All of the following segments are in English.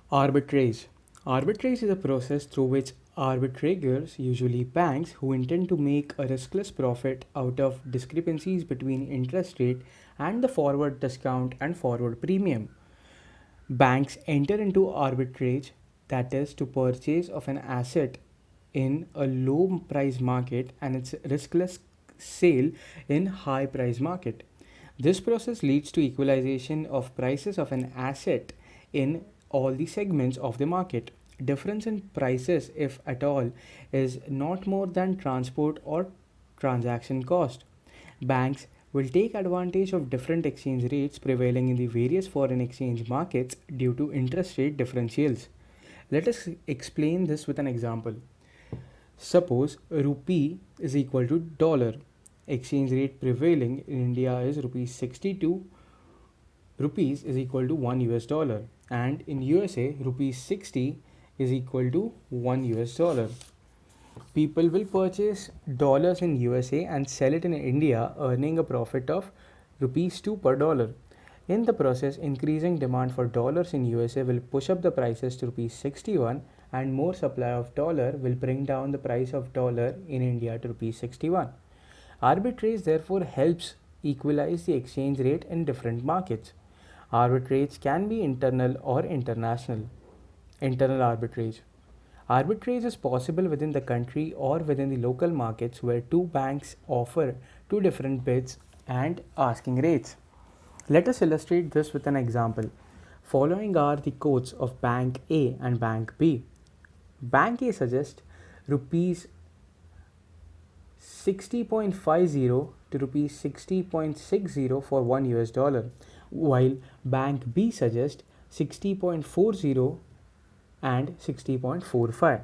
Arbitrage. Arbitrage is a process through which arbitrators, usually banks, who intend to make a riskless profit out of discrepancies between interest rate and the forward discount and forward premium. Banks enter into arbitrage, that is, to purchase of an asset in a low price market and its riskless sale in high price market. This process leads to equalization of prices of an asset in all the segments of the market. Difference in prices, if at all, is not more than transport or transaction cost. Banks will take advantage of different exchange rates prevailing in the various foreign exchange markets due to interest rate differentials. Let us explain this with an example. Suppose rupee is equal to dollar. Exchange rate prevailing in India is rupees 62 rupees is equal to 1 US dollar, and in USA rupees 60 is equal to 1 US dollar. People will purchase dollars in USA and sell it in India, earning a profit of rupees 2 per dollar. In the process, increasing demand for dollars in USA will push up the prices to rupees 61, and more supply of dollar will bring down the price of dollar in India to rupees 61. Arbitrage therefore helps equalize the exchange rate in different markets. Arbitrage can be internal or international. Internal arbitrage. Arbitrage is possible within the country or within the local markets where two banks offer two different bids and asking rates. Let us illustrate this with an example. Following are the quotes of Bank A and Bank B. Bank A suggests rupees 60.50 to rupees 60.60 for 1 US dollar, while Bank B suggests 60.40 and 60.45.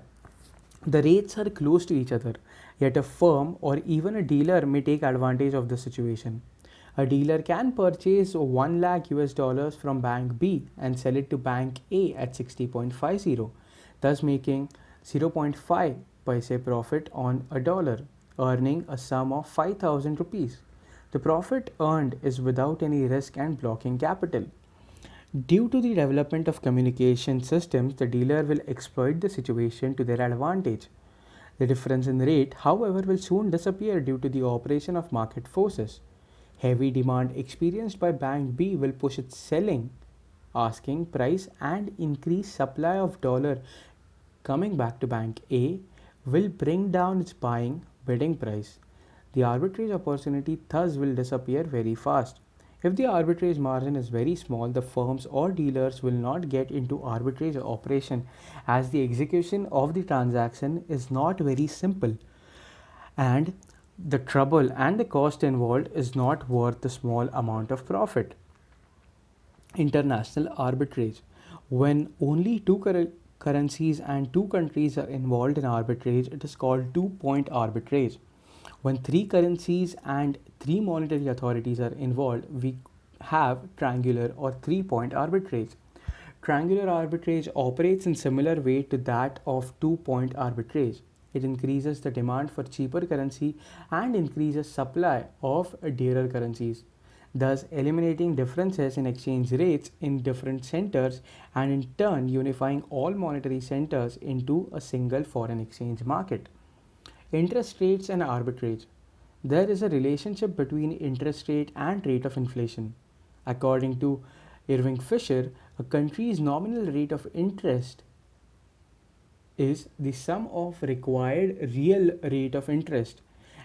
The rates are close to each other, yet a firm or even a dealer may take advantage of the situation. A dealer can purchase 1 lakh US dollars from Bank B and sell it to Bank A at 60.50, thus making 0.5 paise profit on a dollar, earning a sum of 5,000 rupees. The profit earned is without any risk and blocking capital. Due to the development of communication systems, the dealer will exploit the situation to their advantage. The difference in rate, however, will soon disappear due to the operation of market forces. Heavy demand experienced by Bank B will push its selling, asking price, and increased supply of dollar coming back to Bank A will bring down its buying bidding price. The arbitrage opportunity thus will disappear very fast. If the arbitrage margin is very small, the firms or dealers will not get into arbitrage operation as the execution of the transaction is not very simple, and the trouble and the cost involved is not worth the small amount of profit. International arbitrage. When only two currencies and two countries are involved in arbitrage, it is called two-point arbitrage. When three currencies and three monetary authorities are involved, we have triangular or three-point arbitrage. Triangular arbitrage operates in similar way to that of two-point arbitrage. It increases the demand for cheaper currency and increases supply of dearer currencies, thus eliminating differences in exchange rates in different centers and in turn unifying all monetary centers into a single foreign exchange market. Interest rates and arbitrage. There is a relationship between interest rate and rate of inflation. According to Irving Fisher, a country's nominal rate of interest is the sum of required real rate of interest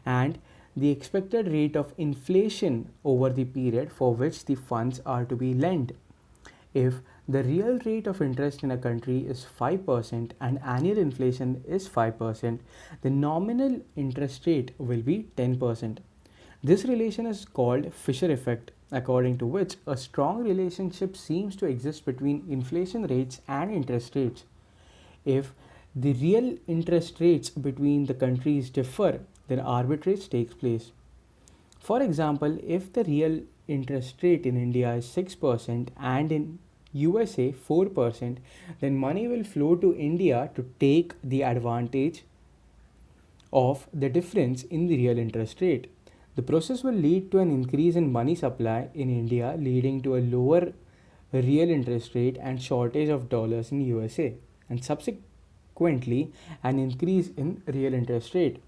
and the expected rate of inflation over the period for which the funds are to be lent. If the real rate of interest in a country is 5% and annual inflation is 5%, the nominal interest rate will be 10%. This relation is called Fisher effect, according to which a strong relationship seems to exist between inflation rates and interest rates. If the real interest rates between the countries differ, then arbitrage takes place. For example, if the real interest rate in India is 6% and in USA 4%, then money will flow to India to take the advantage of the difference in the real interest rate. The process will lead to an increase in money supply in India, leading to a lower real interest rate and shortage of dollars in USA, and subsequently an increase in real interest rate.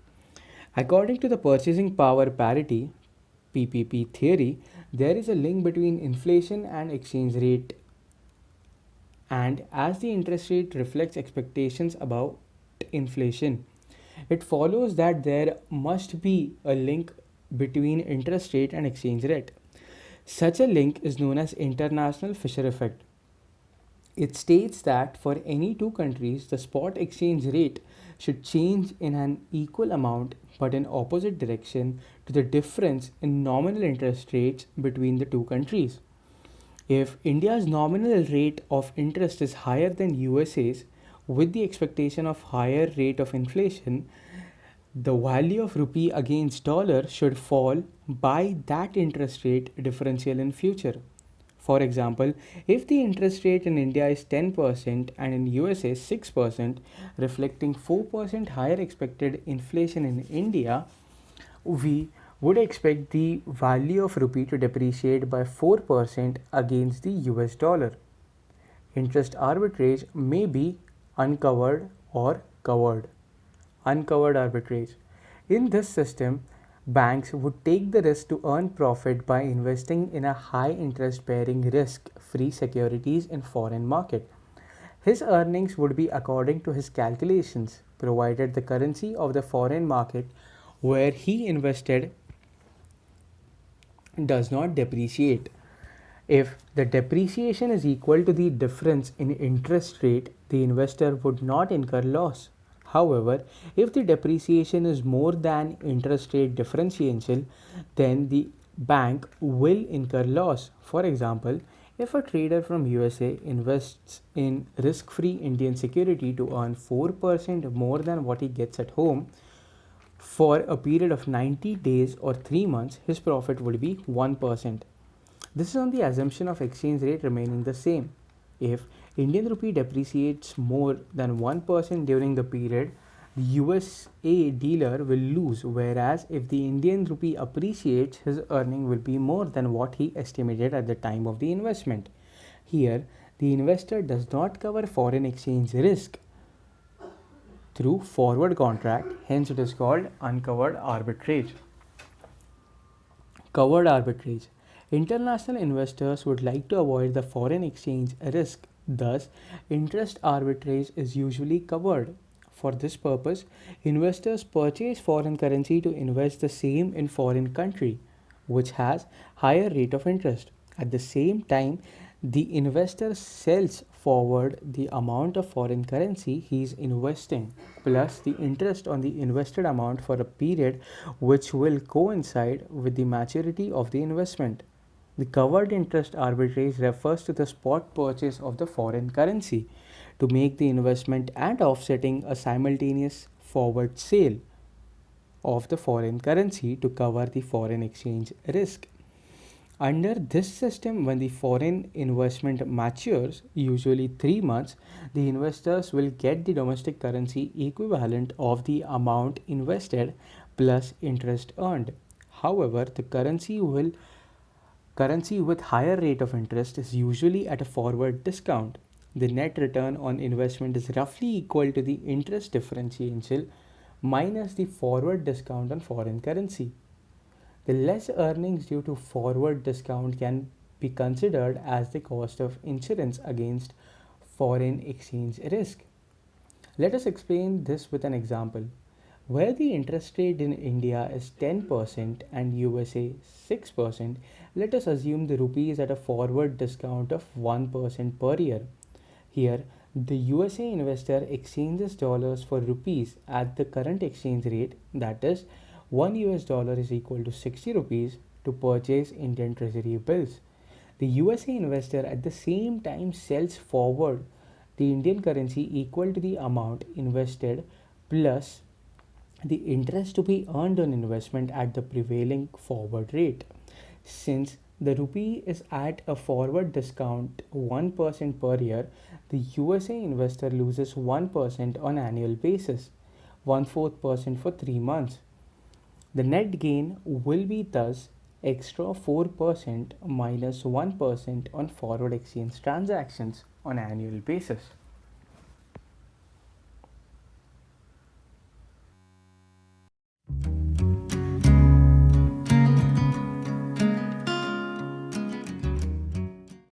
According to the purchasing power parity PPP theory, there is a link between inflation and exchange rate, and as the interest rate reflects expectations about inflation, it follows that there must be a link between interest rate and exchange rate. Such a link is known as international Fisher effect. It states that for any two countries, the spot exchange rate should change in an equal amount but in opposite direction to the difference in nominal interest rates between the two countries. If India's nominal rate of interest is higher than USA's with the expectation of higher rate of inflation, the value of rupee against dollar should fall by that interest rate differential in future. For example, if the interest rate in India is 10% and in USA 6%, reflecting 4% higher expected inflation in India, we would expect the value of rupee to depreciate by 4% against the US dollar. Interest arbitrage may be uncovered or covered. Uncovered arbitrage. In this system, banks would take the risk to earn profit by investing in a high interest bearing risk free securities in foreign market. His earnings would be according to his calculations, provided the currency of the foreign market where he invested does not depreciate. If the depreciation is equal to the difference in interest rate, the investor would not incur loss. However, if the depreciation is more than interest rate differential, then the bank will incur loss. For example, if a trader from USA invests in risk free Indian security to earn 4% more than what he gets at home, for a period of 90 days or 3 months, his profit would be 1%. This is on the assumption of exchange rate remaining the same. If Indian rupee depreciates more than 1% during the period, the USA dealer will lose, whereas if the Indian rupee appreciates, his earning will be more than what he estimated at the time of the investment. Here, the investor does not cover foreign exchange risk through forward contract, hence it is called uncovered arbitrage. Covered arbitrage. International investors would like to avoid the foreign exchange risk, thus, interest arbitrage is usually covered. For this purpose, investors purchase foreign currency to invest the same in foreign country, which has higher rate of interest. At the same time, the investor sells forward the amount of foreign currency he is investing plus the interest on the invested amount for a period which will coincide with the maturity of the investment. The covered interest arbitrage refers to the spot purchase of the foreign currency to make the investment and offsetting a simultaneous forward sale of the foreign currency to cover the foreign exchange risk. Under this system, when the foreign investment matures, usually 3 months, the investors will get the domestic currency equivalent of the amount invested plus interest earned. However, the currency with higher rate of interest is usually at a forward discount. The net return on investment is roughly equal to the interest differential minus the forward discount on foreign currency. The less earnings due to forward discount can be considered as the cost of insurance against foreign exchange risk. Let us explain this with an example. Where the interest rate in India is 10% and USA 6%, let us assume the rupee is at a forward discount of 1% per year. Here, the USA investor exchanges dollars for rupees at the current exchange rate, that is, 1 US dollar is equal to 60 rupees to purchase Indian treasury bills. The USA investor at the same time sells forward the Indian currency equal to the amount invested plus the interest to be earned on investment at the prevailing forward rate. Since the rupee is at a forward discount 1% per year, the USA investor loses 1% on annual basis, 1/4% for 3 months. The net gain will be thus extra 4% minus 1% on forward exchange transactions on annual basis.